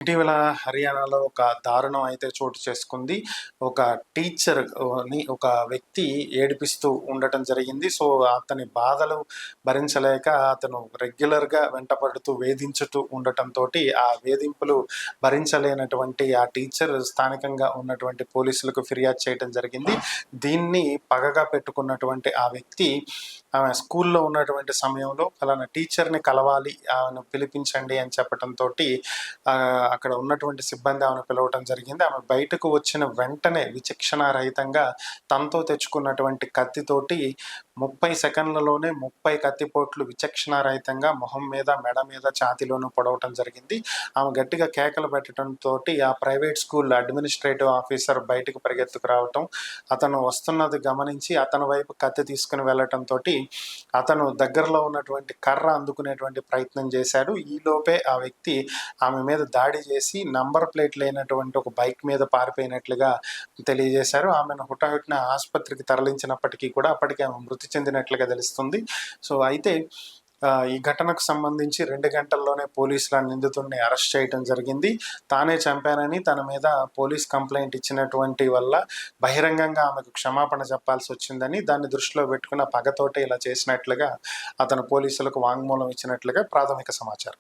ఇటీవల హర్యానాలో ఒక దారుణం అయితే చోటు చేసుకుంది. ఒక టీచర్ ఒక వ్యక్తి ఏడిపిస్తూ ఉండటం జరిగింది. సో, అతని బాధలు భరించలేక అతను రెగ్యులర్‌గా వెంటపడుతూ వేధించుతూ ఉండటంతోటి, ఆ వేధింపులు భరించలేనటువంటి ఆ టీచర్ స్థానికంగా ఉన్నటువంటి పోలీసులకు ఫిర్యాదు చేయటం జరిగింది. దీన్ని పగగా పెట్టుకున్నటువంటి ఆ వ్యక్తి ఆమె స్కూల్లో ఉన్నటువంటి సమయంలో ఫలానా టీచర్‌ని కలవాలి, ఆమెను పిలిపించండి అని చెప్పటంతోటి అక్కడ ఉన్నటువంటి సిబ్బంది ఆమెను పిలవటం జరిగింది. ఆమె బయటకు వచ్చిన వెంటనే విచక్షణారహితంగా తనతో తెచ్చుకున్నటువంటి కత్తితోటి 30 సెకన్లలోనే 30 కత్తిపోట్లు విచక్షణారహితంగా మొహం మీద, మెడ మీద, ఛాతీలోనూ పొడవటం జరిగింది. ఆమె గట్టిగా కేకలు పెట్టడంతోటి ఆ ప్రైవేట్ స్కూల్ అడ్మినిస్ట్రేటివ్ ఆఫీసర్ బయటకు పరిగెత్తుకు రావటం, అతను వస్తున్నది గమనించి అతని వైపు కత్తి తీసుకుని వెళ్ళటంతోటి అతను దగ్గరలో ఉన్నటువంటి కర్ర అందుకునేటువంటి ప్రయత్నం చేశాడు. ఈలోపే ఆ వ్యక్తి ఆమె మీద దాడి చేసి నంబర్ ప్లేట్ లేనటువంటి ఒక బైక్ మీద పారిపోయినట్లుగా తెలియజేశారు. ఆమెను హుటాహుటిన ఆసుపత్రికి తరలించినప్పటికీ కూడా అప్పటికే ఆమె మృతి చెందినట్లుగా తెలుస్తుంది. సో అయితే ఈ ఘటనకు సంబంధించి 2 గంటల్లోనే పోలీసులు ఆ నిందితుడిని అరెస్ట్ చేయడం జరిగింది. తానే చంపానని తన మీద పోలీస్ కంప్లైంట్ ఇచ్చినటువంటి వల్ల బహిరంగంగా ఆమెకు క్షమాపణ చెప్పాల్సి వచ్చిందని, దాన్ని దృష్టిలో పెట్టుకున్న పగతోటే ఇలా చేసినట్లుగా అతను పోలీసులకు వాంగ్మూలం ఇచ్చినట్లుగా ప్రాథమిక సమాచారం.